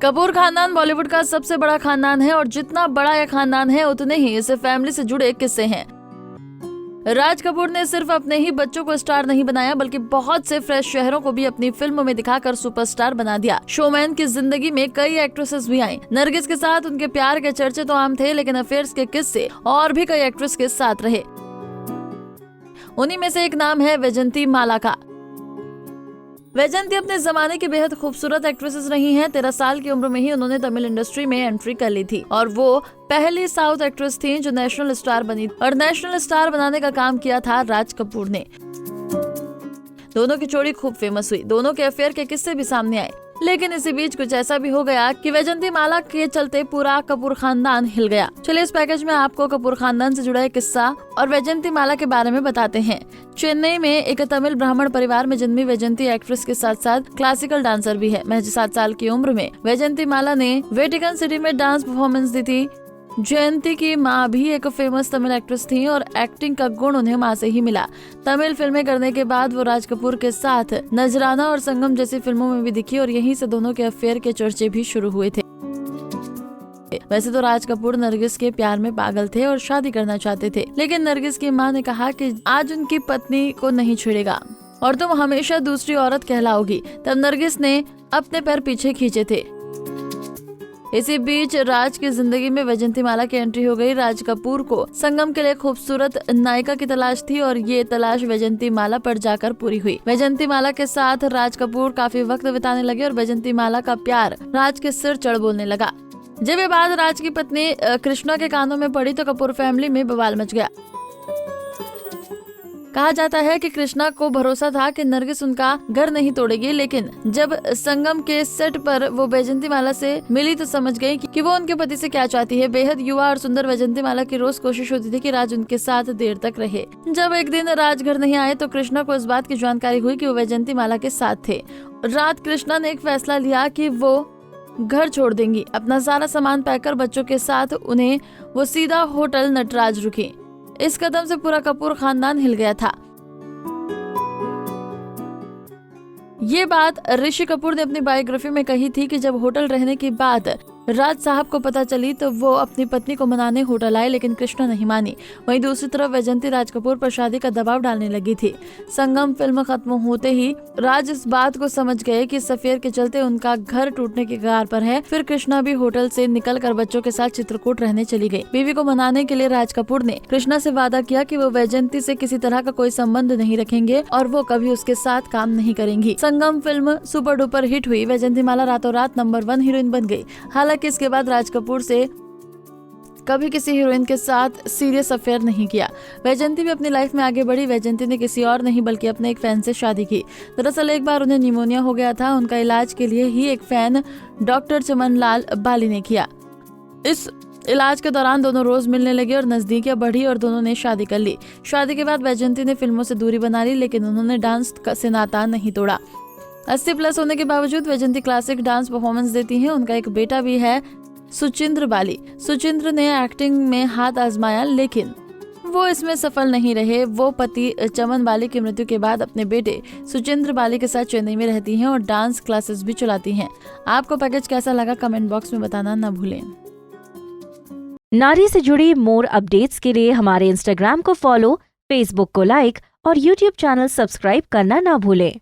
कपूर खानदान बॉलीवुड का सबसे बड़ा खानदान है और जितना बड़ा यह खानदान है उतने ही इस फैमिली से जुड़े किस्से हैं। राज कपूर ने सिर्फ अपने ही बच्चों को स्टार नहीं बनाया बल्कि बहुत से फ्रेश चेहरों को भी अपनी फिल्मों में दिखाकर सुपरस्टार बना दिया। शोमैन की जिंदगी में कई एक्ट्रेसेस भी आई। नरगिस के साथ उनके प्यार के चर्चे तो आम थे, लेकिन अफेयर्स के किस्से और भी कई एक्ट्रेस के साथ रहे। उन्हीं में से एक नाम है वैजयंती माला का। वैजयंती अपने जमाने की बेहद खूबसूरत एक्ट्रेसेस रही हैं। 13 साल की उम्र में ही उन्होंने तमिल इंडस्ट्री में एंट्री कर ली थी और वो पहली साउथ एक्ट्रेस थी जो नेशनल स्टार बनी और नेशनल स्टार बनाने का काम किया था राज कपूर ने। दोनों की जोड़ी खूब फेमस हुई। दोनों के अफेयर के किस्से भी सामने आए, लेकिन इसी बीच कुछ ऐसा भी हो गया कि वैजयंती माला के चलते पूरा कपूर खानदान हिल गया। चलिए इस पैकेज में आपको कपूर खानदान से जुड़ा एक किस्सा और वैजयंती माला के बारे में बताते हैं। चेन्नई में एक तमिल ब्राह्मण परिवार में जन्मी वैजयंती एक्ट्रेस के साथ साथ क्लासिकल डांसर भी है। महज 7 साल की उम्र में वैजयंती माला ने वेटिकन सिटी में डांस परफॉर्मेंस दी थी। जयंती की माँ भी एक फेमस तमिल एक्ट्रेस थी और एक्टिंग का गुण उन्हें माँ से ही मिला। तमिल फिल्में करने के बाद वो राज कपूर के साथ नजराना और संगम जैसी फिल्मों में भी दिखी और यहीं से दोनों के अफेयर के चर्चे भी शुरू हुए थे। वैसे तो राज कपूर नरगिस के प्यार में पागल थे और शादी करना चाहते थे, लेकिन नरगिस की माँ ने कहा कि आज उनकी पत्नी को नहीं छेड़ेगा और तुम हमेशा दूसरी औरत कहलाओगी। तब नरगिस ने अपने पैर पीछे खींचे थे। इसी बीच राज की जिंदगी में वैजयंती माला की एंट्री हो गई। राज कपूर को संगम के लिए खूबसूरत नायिका की तलाश थी और ये तलाश वैजयंती माला पर जाकर पूरी हुई। वैजयंती माला के साथ राज कपूर काफी वक्त बिताने लगे और वैजयंती माला का प्यार राज के सिर चढ़ बोलने लगा। जब ये बात राज की पत्नी कृष्णा के कानों में पड़ी तो कपूर फैमिली में बवाल मच गया। कहा जाता है कि कृष्णा को भरोसा था कि नरगिस उनका घर नहीं तोड़ेगी, लेकिन जब संगम के सेट पर वो वैजयंती माला से मिली तो समझ गई कि वो उनके पति से क्या चाहती है। बेहद युवा और सुंदर वैजयंती माला की रोज कोशिश होती थी कि राज उनके साथ देर तक रहे। जब एक दिन राज घर नहीं आए तो कृष्णा को इस बात की जानकारी हुई कि वो वैजयंती माला के साथ थे। रात कृष्णा ने एक फैसला लिया कि वो घर छोड़ देंगी। अपना सारा सामान पैक कर बच्चों के साथ उन्हें वो सीधा होटल नटराज रुकी। इस कदम से पूरा कपूर खानदान हिल गया था। ये बात ऋषि कपूर ने अपनी बायोग्राफी में कही थी कि जब होटल रहने की बात राज साहब को पता चली तो वो अपनी पत्नी को मनाने होटल आए, लेकिन कृष्णा नहीं मानी। वहीं दूसरी तरफ वैजयंती राज कपूर पर शादी का दबाव डालने लगी थी। संगम फिल्म खत्म होते ही राज इस बात को समझ गए कि इस अफेयर के चलते उनका घर टूटने के कगार पर है। फिर कृष्णा भी होटल से निकलकर बच्चों के साथ चित्रकूट रहने चली गई। बीवी को मनाने के लिए राज कपूर ने कृष्णा से वादा किया कि वो वैजयंती से किसी तरह का कोई संबंध नहीं रखेंगे और वो कभी उसके साथ काम नहीं करेंगी। संगम फिल्म सुपर डुपर हिट हुई। वैजयंती माला रातों रात नंबर 1 हीरोइन बन गई। हालांकि इसके बाद राज कपूर से कभी किसी हीरोइन के साथ सीरियस अफेयर नहीं किया। वैजयंती भी अपनी लाइफ में आगे बढ़ी। वैजयंती ने किसी और नहीं बल्कि अपने एक फैन से शादी की। दरअसल एक बार उन्हें निमोनिया हो गया था। उनका इलाज के लिए ही एक फैन डॉक्टर चमन लाल बाली ने किया। इस इलाज के दौरान दोनों रोज मिलने लगे और नजदीकियां बढ़ी और दोनों ने शादी कर ली। शादी के बाद वैजयंती ने फिल्मों से दूरी बना ली, लेकिन उन्होंने डांस से नाता नहीं तोड़ा। 80+ होने के बावजूद वैजयंती क्लासिक डांस परफॉर्मेंस देती हैं। उनका एक बेटा भी है, सुचिंद्र बाली। सुचिंद्र ने एक्टिंग में हाथ आजमाया, लेकिन वो इसमें सफल नहीं रहे। वो पति चमन बाली की मृत्यु के बाद अपने बेटे सुचिंद्र बाली के साथ चेन्नई में रहती हैं और डांस क्लासेस भी चलाती हैं। आपको पैकेज कैसा लगा कमेंट बॉक्स में बताना न भूलें। नारी से जुड़ी मोर अपडेट्स के लिए हमारे इंस्टाग्राम को फॉलो, फेसबुक को लाइक और यूट्यूब चैनल सब्सक्राइब करना ना भूलें।